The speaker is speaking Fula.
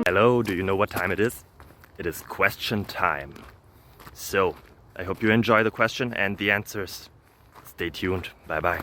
Hello, do you know what time it is? It is question time. So, I hope you enjoy the question and the answers. Stay tuned. Bye bye.